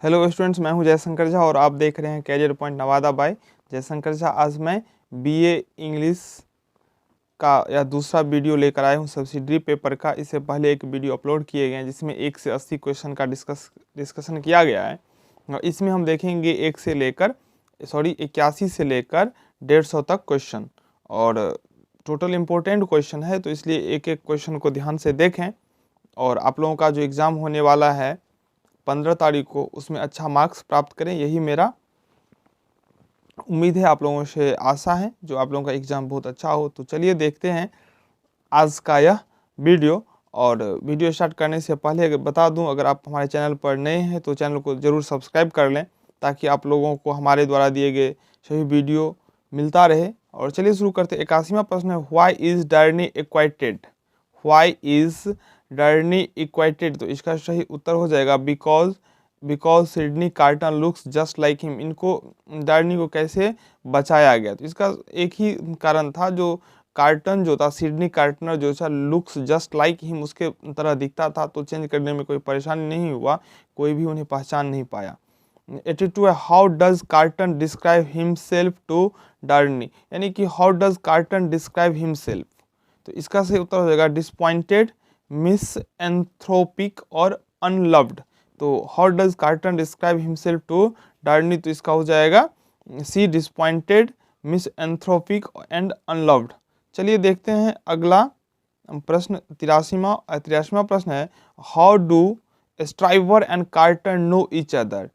Hello students, मैं हूं जयशंकर झा और आप देख रहे हैं career point Nawada by Jaishankar Jha. आज मैं बीए इंग्लिश का या दूसरा वीडियो लेकर आया हूं सब्सिडरी पेपर का। इससे पहले एक वीडियो अपलोड किए गए हैं जिसमें 1 से 80 क्वेश्चन का डिस्कशन किया गया है। और इसमें हम देखेंगे 81 से लेकर 150 तक क्वेश्चन, और टोटल इम्पोर्टेंट क्वेश्चन है, तो इसलिए एक एक क्वेश्चन को ध्यान से देखें। और आप लोगों का जो एग्ज़ाम होने वाला है 15 तारीख को, उसमें अच्छा मार्क्स प्राप्त करें, यही मेरा उम्मीद है, आप लोगों से आशा है, जो आप लोगों का एग्ज़ाम बहुत अच्छा हो। तो चलिए देखते हैं आज का यह वीडियो। और वीडियो स्टार्ट करने से पहले अगर बता दूं, अगर आप हमारे चैनल पर नए हैं तो चैनल को ज़रूर सब्सक्राइब कर लें, ताकि आप लोगों को हमारे द्वारा दिए गए सभी वीडियो मिलता रहे। और चलिए शुरू करते हैं। 81वां प्रश्न है, व्हाई इज़ डर्नी इक्वाइटेड। व्हाई इज़ डर्नी इक्वाइटेड, तो इसका सही उत्तर हो जाएगा because Sydney carton looks just like him. इनको डर्नी को कैसे बचाया गया, तो इसका एक ही कारण था, जो कार्टन जो था, सिडनी कार्टनर जो था, लुक्स जस्ट लाइक हिम, उसके तरह दिखता था, तो चेंज करने में कोई परेशानी नहीं हुआ, कोई भी उन्हें पहचान नहीं पाया। 82 है, how does Carton describe himself to Darnay, यानी कि how does Carton describe himself, तो इसका सही उत्तर हो जाएगा डिसपॉइंटेड, मिसएंथ्रोपिक और अनलव्ड। तो how does Carton describe himself to Darnay, तो इसका हो जाएगा C, disappointed, misanthropic and unloved. चलिए देखते हैं अगला प्रश्न। 83वां प्रश्न है, how do Stryver and Carton know each other.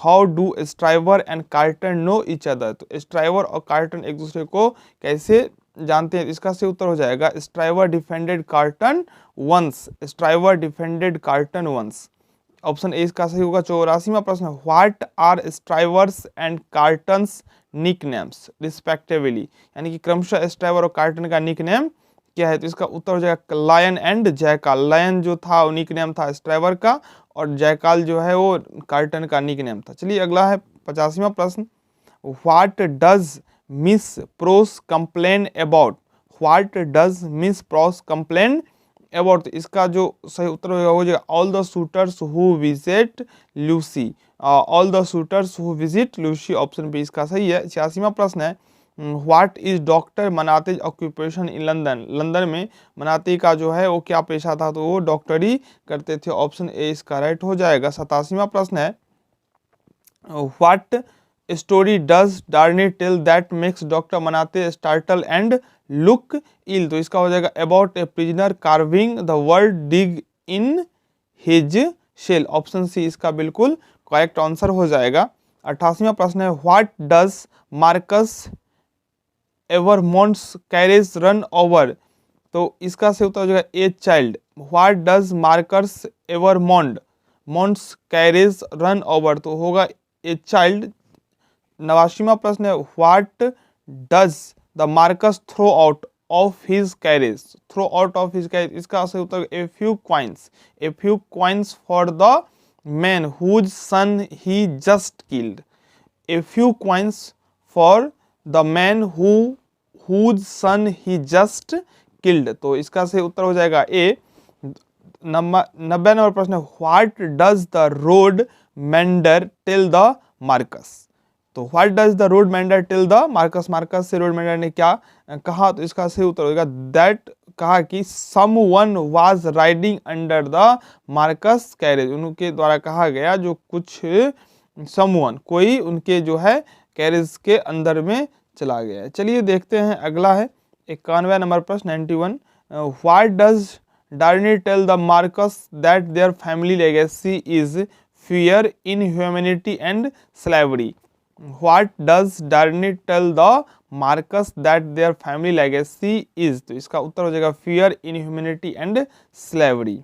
How do Stryver and Carton know each other, तो स्ट्राइवर और कार्टन एक दूसरे को कैसे जानते हैं, इसका सही उत्तर हो जाएगा Stryver defended Carton once. Stryver defended Carton once, option A इसका सही होगा। 84वां प्रश्न, what are Stryver's and Carton's nicknames respectively, यानी कि क्रमशः स्ट्राइवर और कार्टन का निक नेम क्या है, तो इसका उत्तर हो जाएगा लायन एंड जयकाल। लायन जो था वो निक नेम था स्ट्राइवर का, और जयकाल जो है वो कार्टन का निक नेम था। चलिए अगला है 85वां प्रश्न, what does Miss Pross complain about. What does Miss Pross complain about, इसका जो सही उत्तर होगा हो जाएगा all the suitors who visit Lucy. All the suitors who visit Lucy, option B इसका सही है। 86वां प्रश्न है, what is Doctor Manette occupation in London. London में मनाते का जो है वो क्या पेशा था, तो वो डॉक्टरी करते थे, ऑप्शन ए इसका राइट हो जाएगा। 87वां प्रश्न है, what story does Darnay tell that makes Doctor Manette startle and look ill, तो इसका हो जाएगा about a prisoner carving the word dig in his cell, option C इसका बिल्कुल करेक्ट आंसर हो जाएगा। 88वां प्रश्न है, what does Marquis Evremonde's carriage run over, तो इसका से उत्तर हो जाएगा a child. What does Marquis Evremonde's carriage run over, तो होगा ए चाइल्ड। 89वां प्रश्न है, what does the Marquis throw out of his carriage. Throw out of his carriage, इसका सही उत्तर a few coins for the man whose son he just killed. A few coins for the man whose son he just killed, तो इसका सही उत्तर हो जाएगा ए। 90 number प्रश्न है, what does the road mender tell the Marquis. तो what does the road mender tell the Marquis, Marquis से रोड मेंडर ने क्या कहा, तो इसका सही उत्तर होगा दैट, कहा कि someone was riding under the Marcus carriage, उनके द्वारा कहा गया जो कुछ समवन, कोई उनके जो है कैरेज के अंदर में चला गया है। चलिए देखते हैं अगला है 91 नंबर प्रश्न 91, what does Darnay tell the Marquis that their family legacy is fear inhumanity and slavery. What does Darnay tell the Marquis that their family legacy is, तो इसका उत्तर हो जाएगा fear inhumanity and slavery.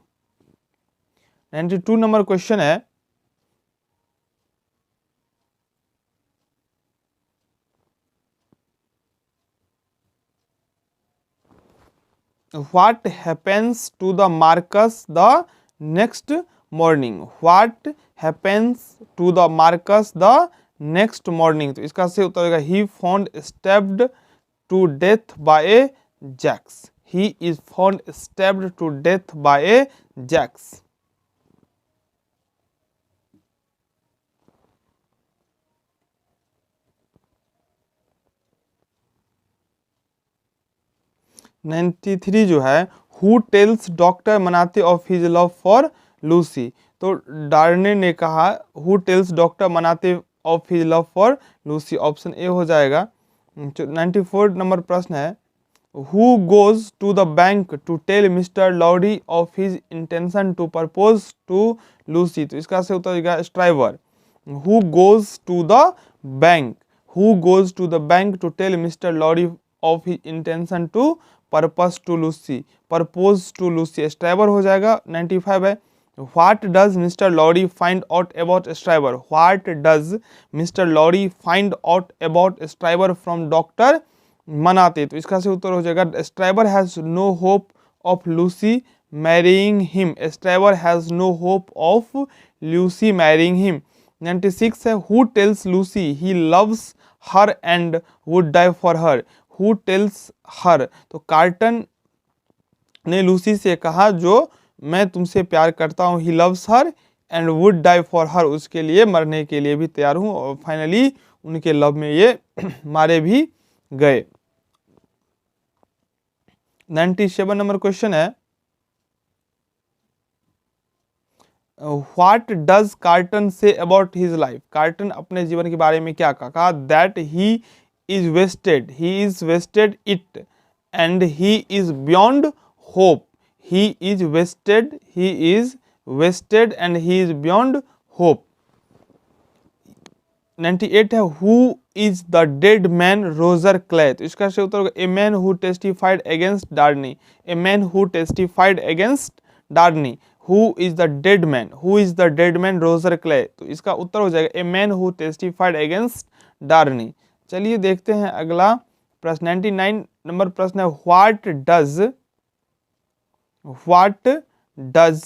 92 number question है, what happens to the Marcus the next morning। what happens to the Marcus the next morning, तो इसका सही उत्तर होगा he found stabbed to death by a jacks। he is found stabbed to death by a jacks। 93 जो है, who tells Doctor Manette of his love for Lucy. तो Darnay ने कहा who tells Doctor Manette of his love for Lucy, option A हो जाएगा। 94 number प्रश्न है, who goes to the bank to tell Mister Lorry of his intention to propose to Lucy. तो इसका से उत्तर हो जाएगा Stryver. Who goes to the bank, who goes to the bank to tell Mister Lorry of his intention to purpose to Lucy, propose to Lucy, Stryver हो जाएगा। 95 है, what does Mister Lorry find out about Stryver, what does Mister Lorry find out about Stryver from Doctor Manette. तो इसका से उत्तर हो जाएगा Stryver has no hope of Lucy marrying him, Stryver has no hope of Lucy marrying him. 96 है, who tells Lucy he loves her and would die for her, who tells हर। तो carton ने Lucy से कहा जो मैं तुमसे प्यार करता हूँ, he loves her and would die for her, उसके लिए मरने के लिए भी तैयार हूँ। और फाइनली उनके लव में ये मारे भी गए। 97 नंबर क्वेश्चन है, what does Carton say about his life, Carton अपने जीवन के बारे में क्या कहा, that he is wasted it and he is beyond hope, he is wasted and he is beyond hope। 98 है, who is the dead man Roger clay. तो इसका सही उत्तर होगा a man who testified against Darnley, a man who testified against Darnley, who is the dead man, who is the dead man Roger clay. तो इसका उत्तर हो जाएगा a man who testified against Darnley। चलिए देखते हैं अगला प्रश्न। 99 नंबर प्रश्न है, what does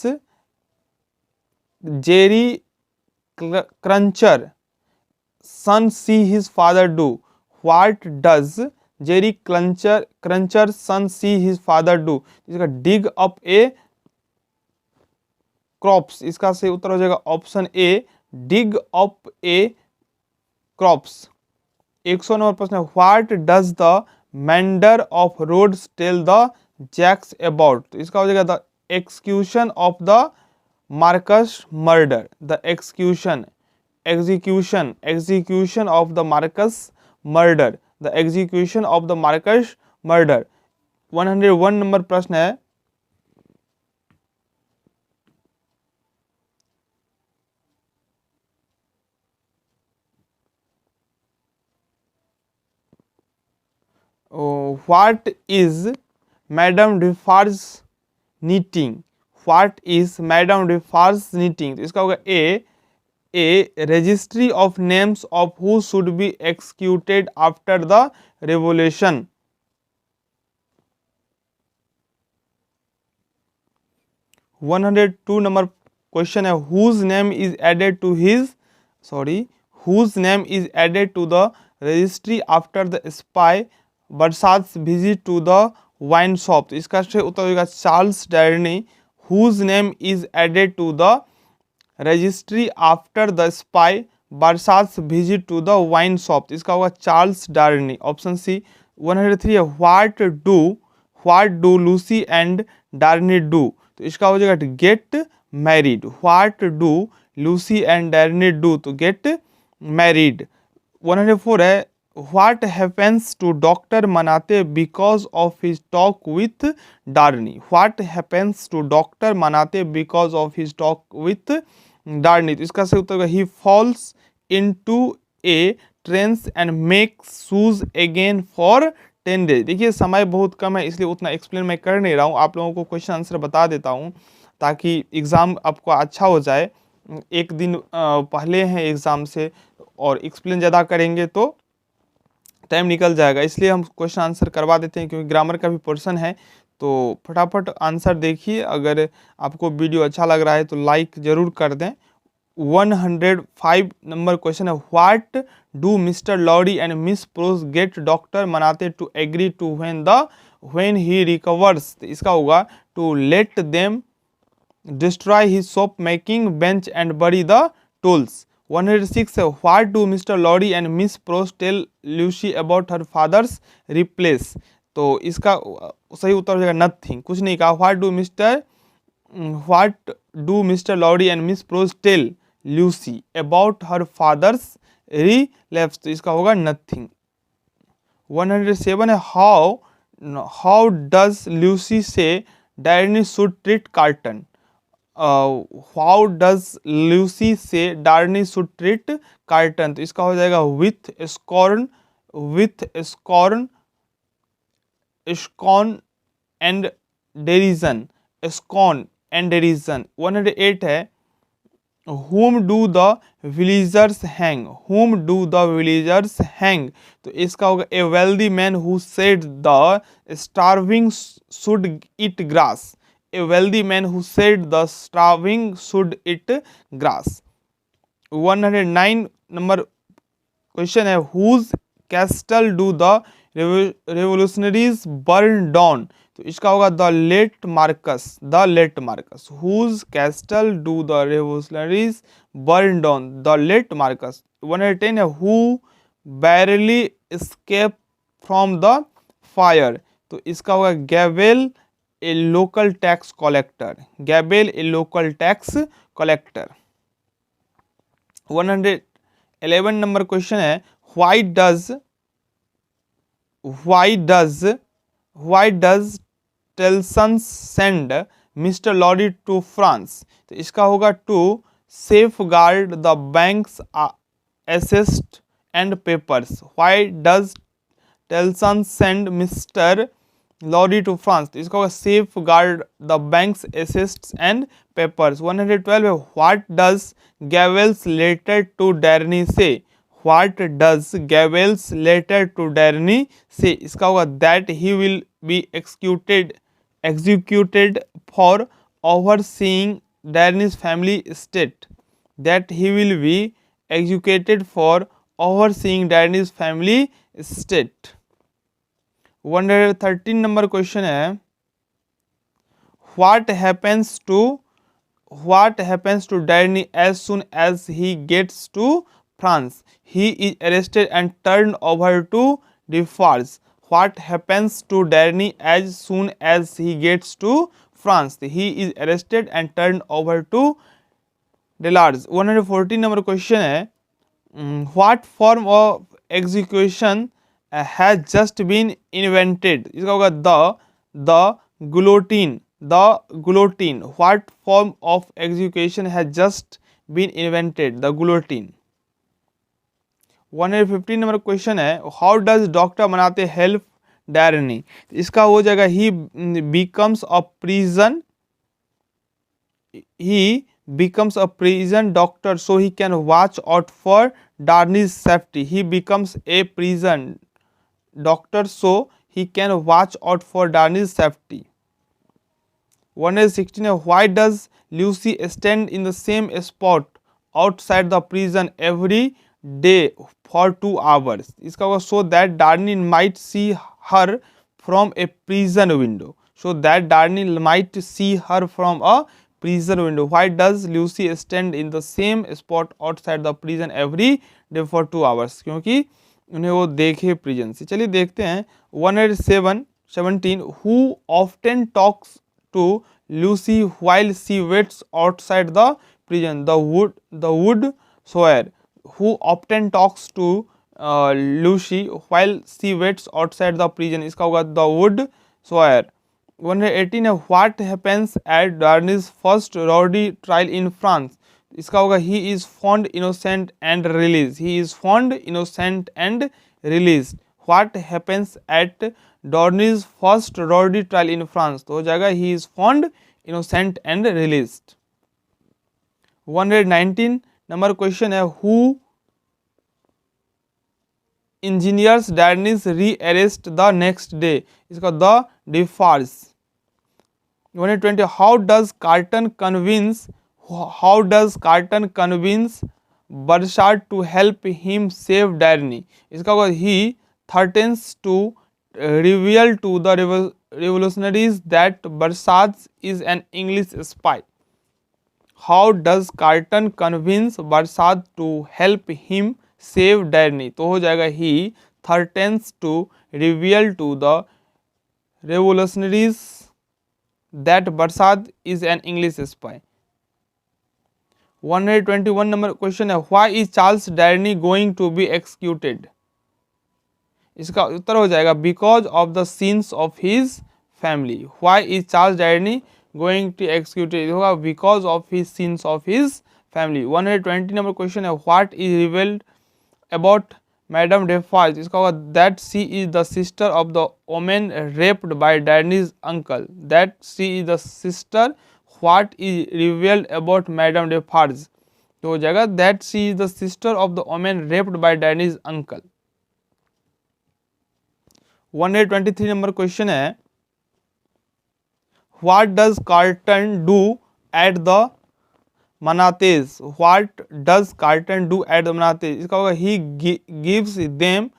Jerry Cruncher son see his father do, what does Jerry Cruncher son see his father do। इसका dig up a crops, इसका सही उत्तर हो जाएगा option A dig up a crops। 100 number प्रश्न है, what does the mender of roads tell the Jacques about. तो इसका हो जाएगा the execution of the Marquis murder, the execution of the Marquis murder, the execution of the Marquis murder. 101 number प्रश्न है, what is Madame Defarge's knitting, what is Madame Defarge's knitting. तो इसका होगा a registry of names of who should be executed after the revolution. 102 number question है, whose name is added to the registry after the spy Barsad visit to the wine shop. तो इसका उत्तर होगा Charles Darnay, whose name is added to the registry after the spy Barsad visit to the wine shop. तो इसका होगा Charles Darnay, option C. 103 है, what do Lucie and Darnay do. तो इसका हो जाएगा get married, what do Lucie and Darnay do, तो get married. 104 है, What happens to Dr. Manate because of his talk with Darny? What happens to Dr. Manate because of his talk with Darny? तो इसका सही उत्तर होगा he falls into a trance and makes shoes again for 10 days। देखिए समय बहुत कम है इसलिए उतना एक्सप्लेन मैं कर नहीं रहा हूँ, आप लोगों को क्वेश्चन आंसर बता देता हूँ ताकि एग्ज़ाम आपको अच्छा हो जाए। एक दिन पहले हैं एग्ज़ाम से और एक्सप्लेन ज़्यादा करेंगे तो टाइम निकल जाएगा, इसलिए हम क्वेश्चन आंसर करवा देते हैं क्योंकि ग्रामर का भी पोर्शन है। तो फटाफट आंसर देखिए, अगर आपको वीडियो अच्छा लग रहा है तो लाइक ज़रूर कर दें। 105 नंबर क्वेश्चन है, what do Mister Lorry and Miss Pross get Doctor Manette to agree to when he recovers. इसका होगा to let them destroy his shop making bench and bury the tools. 106 है, what do Mister Lorry and Miss Pross tell Lucie about her father's replace. तो इसका सही उत्तर हो जाएगा nothing, कुछ नहीं कहा। What do Mister Lorry and Miss Pross tell Lucy about her father's relapse, तो इसका होगा नथिंग। 107 है how does Lucy say Darnay should treat Carton, how does Lucy say Darnay should treat Carton, तो इसका हो जाएगा with scorn scorn and derision, scorn and derision. 108 है whom do the villagers hang, whom do the villagers hang, तो इसका होगा a wealthy man who said the starving should eat grass, a wealthy man who said the starving should eat grass। 109 number question है whose castle do the revolutionaries burn down, तो इसका होगा the late Marquis, whose castle do the revolutionaries burn down, the late Marquis. 110 है who barely escape from the fire, तो इसका होगा Gabelle a local tax collector. 111 number question है why does Tellson send Mister Lorry to France, तो इसका होगा to safeguard the bank's assets and papers, why does Tellson send Mister Lorry to France, तो इसका होगा safeguard the bank's assets and papers. 112 है what does Gabelle's letter to Darnay say, what does Gabelle's letter to Darnay say, इसका होगा that he will B executed for overseeing Darnay's family estate, that he will be executed for overseeing Darnay's family estate। 113 number question है what happens to Darnay as soon as he gets to France, he is arrested and turned over to Defarge, what happens to Darnay as soon as he gets to France, he is arrested and turned over to Delarge। 114 number question है what form of execution has just been invented, इसका होगा the guillotine, what form of execution has just been invented, the guillotine। 115 number question है how does doctor Manette help Darnay, इसका हो जाएगा he becomes a prison doctor so he can watch out for Darnay's safety, he becomes a prison doctor so he can watch out for Darnay's safety. 116 है why does Lucie stand in the same spot outside the prison every day for 2 hours, इसका होगा so that Darnay might see her from a prison window, why does Lucie stand in the same spot outside the prison every day for 2 hours, क्योंकि उन्हें वो देखे prison से। चलिए देखते हैं 117 who often talks to Lucie while she waits outside the prison, the wood sawyer, who often talks to Lucy while she waits outside the prison, इसका होगा the wood sawyer। 118 है what happens at Darnay's first rowdy trial in France, इसका होगा he is found innocent and released, what happens at Darnay's first rowdy trial in France, तो हो जाएगा he is found innocent and released। 119 number question है who engineers Darnay's re-arrest the next day, इसका the Defarge. 120 how does Carton convince Barsad to help him save Darnay, इसका होगा he threatens to reveal to the revolutionaries that Barsad is an English spy, How does Carton convince Barsad to help him save Darnay, तो हो जाएगा he threatens to reveal to the revolutionaries that Barsad is an English spy. 121 number question है, why is Charles Darnay going to be executed? इसका उत्तर हो जाएगा because of the sins of his family. Why is Charles Darnay going to executed होगा because of his sins of his family. 120 number question है, what is revealed about Madame Defarge? इसका होगा that she is the sister of the women raped by Darnay's uncle. That she is the sister, what is revealed about Madame Defarge? तो हो जाएगा that she is the sister of the women raped by Darnay's uncle. 123 number question है, what does Carton do at the Manettes'? What does Carton do at the Manettes'? इसका होगा he gives them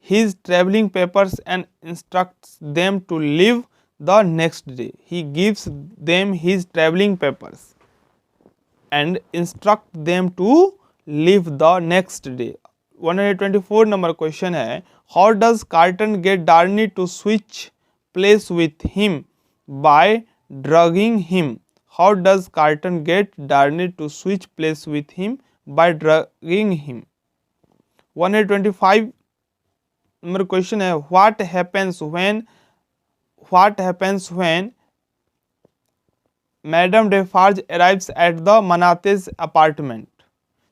his travelling papers and instructs them to leave the next day. He gives them his travelling papers and instruct them to leave the next day. 124 number question है, how does Carton get Darnay to switch place with him by drugging him? How does Carton get Darnay to switch place with him by drugging him? 125 number question है, what happens when Madame Defarge arrives at the Manettes' apartment?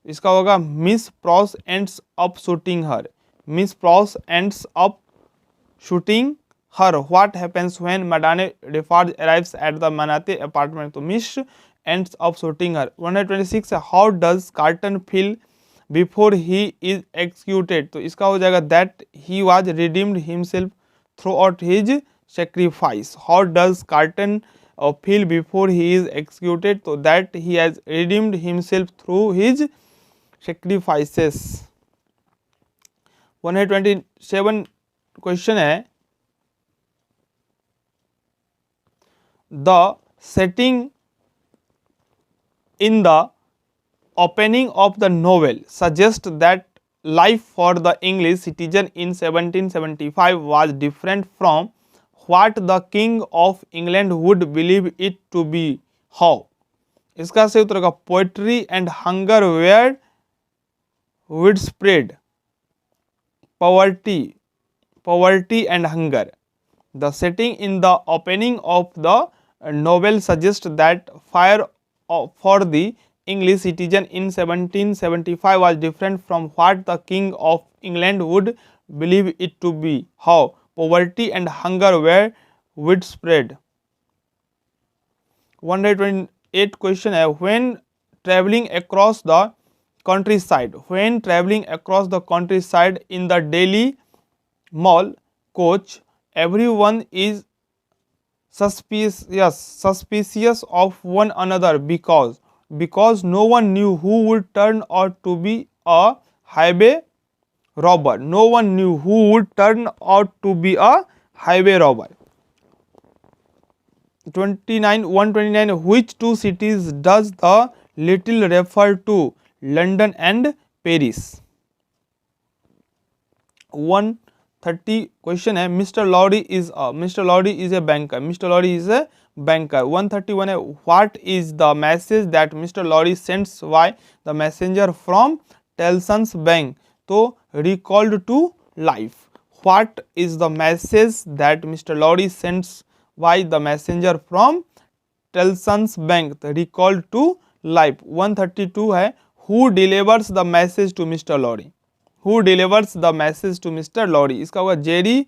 इसका होगा Miss Pross ends up shooting her. Miss Pross ends up shooting her. What happens when Madame Defarge arrives at the Manette apartment? तो Miss ends up shooting हर। 126 है, how does carton feel before he is executed? तो इसका हो जाएगा that he was redeemed himself through out his sacrifice. How does carton feel before he is executed? तो that he has redeemed himself through his sacrifices। 127 question है, the setting in the opening of the novel suggests that life for the English citizen in 1775 was different from what the king of England would believe it to be. How? इसका सही उत्तर होगा पोएट्री and hunger were widespread. Poverty and hunger. The setting in the opening of the novel suggests that fire for the English citizen in 1775 was different from what the king of England would believe it to be. How? Poverty and hunger were widespread. 128 question है, when traveling across the countryside in the Delhi Mall coach, everyone is suspicious of one another because no one knew who would turn out to be a highway robber. No one knew who would turn out to be a highway robber. 129 which two cities does the little refer to? London and Paris. 130 question है, Mr. Lorry is a banker. 131 है, what is the message that Mr. Lorry sends by the messenger from Tellson's bank? तो recalled to life. What is the message that Mr. Lorry sends by the messenger from Tellson's bank? Recalled to life. 132 है, who delivers the message to Mr. Lorry? Who delivers the message to Mr. Lorry? इसका होगा Jerry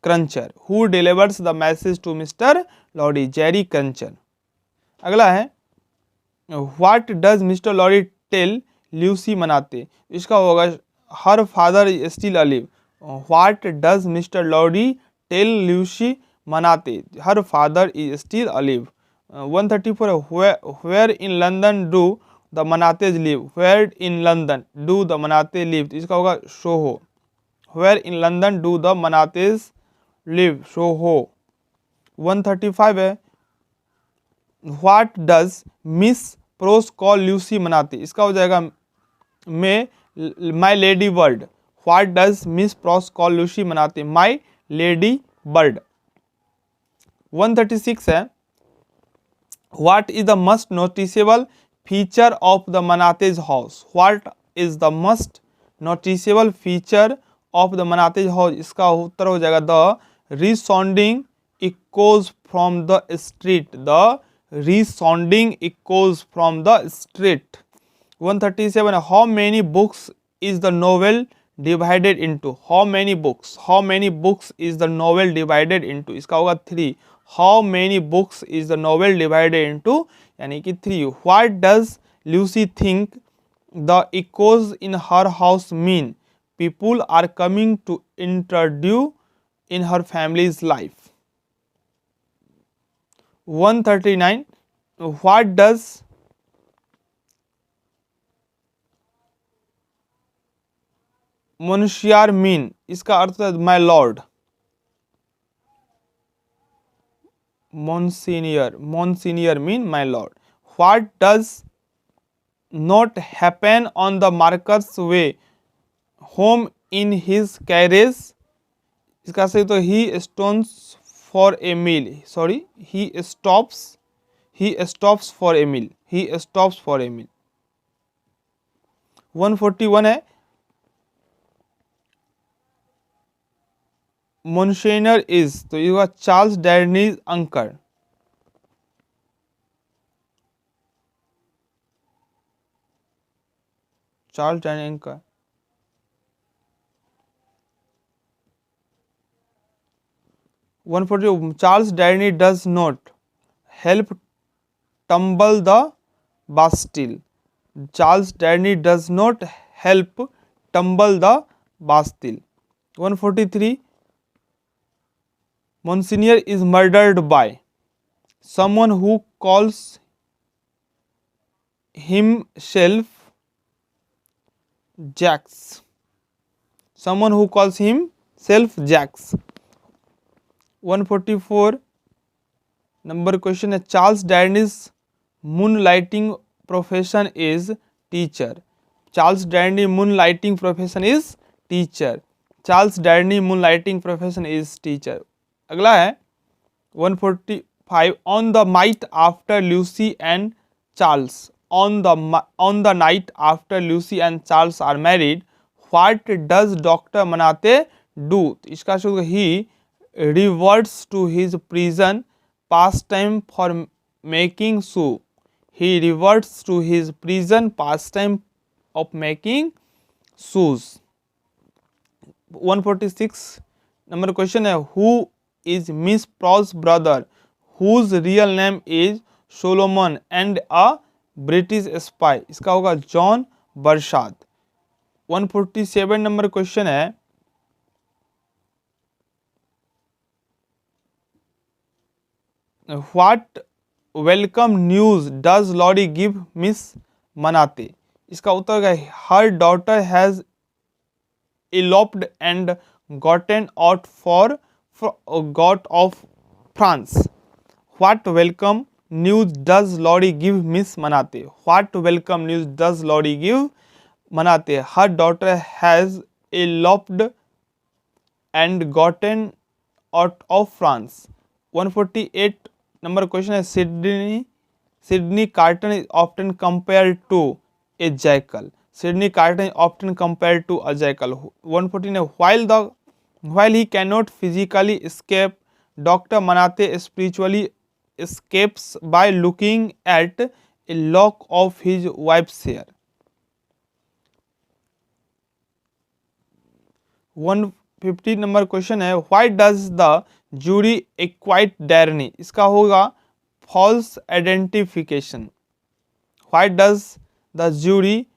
cruncher. Who delivers the message to Mr. Lorry? Jerry cruncher. अगला है, what does Mr. Lorry tell Lucy Manate? इसका होगा her father is still alive. What does Mr. Lorry tell Lucy Manate? Her father is still alive. 134 where in London do the Manates live? Where in London do the Manates live? इसका होगा Soho. Where in London do the Manates live? Soho. 135 है, what does Miss Prose call Lucy Manate? इसका हो जाएगा My Lady Bird. What does Miss Prose call Lucy Manate? My Lady Bird. 136 है, what is the most noticeable feature of the Manettes' house? What is the most noticeable feature of the Manettes' house? इसका उत्तर हो जाएगा the resounding echoes from the street, the resounding echoes from the street. 137, how many books is the novel divided into? How many books is the novel divided into? इसका होगा 3। How many books is the novel divided into, यानी कि 3। What does Lucie think the echoes in her house mean? People are coming to intrude in her family's life. 139, what does Monseigneur mean? इसका अर्थ है my lord. Monseigneur mean my lord. What does not happen on the Marquis's way home in his carriage? इसका सही तो he stops for a meal, sorry he stops for a meal, he stops for a meal. 141 है, Monseigneur is, तो ये हुआ Charles Darnay's uncle. Charles Darnay uncle. 140, Charles Darnay does not help tumble the Bastille. Charles Darnay does not help tumble the Bastille. 143, Monsignor is murdered by someone who calls himself Jacks. Someone who calls himself Jacks. 144 number question है, Charles Darwin's moonlighting profession is teacher. Charles Darwin moonlighting profession is teacher. Charles Darwin moonlighting profession is teacher. अगला है 145, on the night after Lucie and Charles, on the night after Lucie and Charles are married, what does doctor Manette do? इसका शुरू, he reverts to his prison pastime for making shoe, he reverts to his prison pastime of making shoes. 146 number question है, who is Miss Proulx's brother, whose real name is Solomon and a British spy? इसका होगा John बरसात। 147 number question है, What welcome news does Lottie give Miss Manate? इसका उत्तर है, her daughter has eloped and gotten out of France. What welcome news does Lottie give Miss Manate? What welcome news does Lottie give Manate? Her daughter has eloped and gotten out of France. 148 number question है, Sydney Carton is often compared to a jackal. Sydney Carton is often compared to a jackal. 149, while he cannot physically escape, Dr. Manate spiritually escapes by looking at a lock of his wife's hair. 150 number question है, why does the jury acquit Darnay? इसका होगा false identification. Why does the jury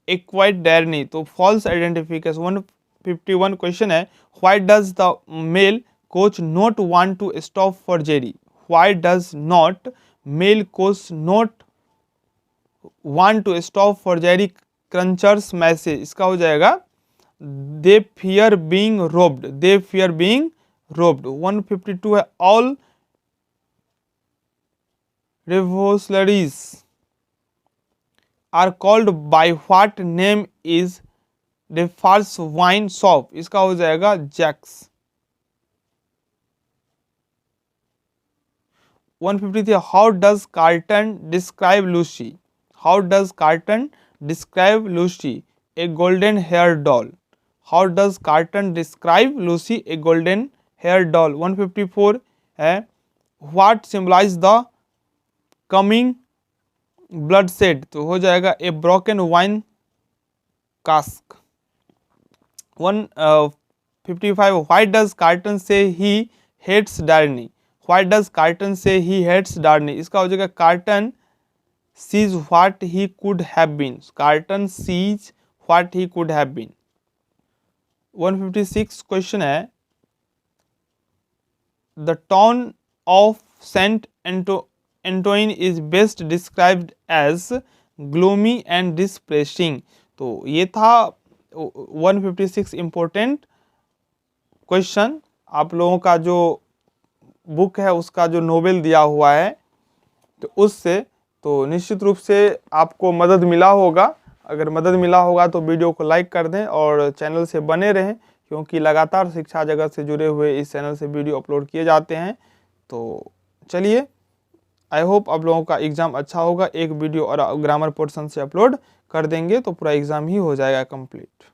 acquit Darnay? तो false identification. 151 question है, why does the male coach not want to stop for Jerry? Why does not male coach not want to stop for Jerry Cruncher's message? इसका हो जाएगा they fear being robbed. They fear being robbed. 152 है, all revolutionaries are called by what name is the first wine shop? इसका हो जाएगा Jacques. 153 how does Carton describe Lucie, how does Carton describe Lucie a golden hair doll, how does Carton describe Lucie a golden hair doll. 154 है what symbolise the coming bloodshed, तो हो जाएगा a broken wine cask. 155 why does Carton say he hates Darnay, why does Carton say he hates Darnay, इसका हो जाएगा Carton sees what he could have been, Carton sees what he could have been. 156 question है the town of Saint Antoine is best described as gloomy and depressing, तो ये था 156 important question. आप लोगों का जो बुक है उसका जो नोवेल दिया हुआ है तो उससे तो निश्चित रूप से आपको मदद मिला होगा। अगर मदद मिला होगा तो वीडियो को लाइक कर दें और चैनल से बने रहें, क्योंकि लगातार शिक्षा जगत से जुड़े हुए इस चैनल से वीडियो अपलोड किए जाते हैं। तो चलिए, आई होप आप लोगों का एग्ज़ाम अच्छा होगा। एक वीडियो और ग्रामर पोर्शन से अपलोड कर देंगे तो पूरा एग्ज़ाम ही हो जाएगा कंप्लीट।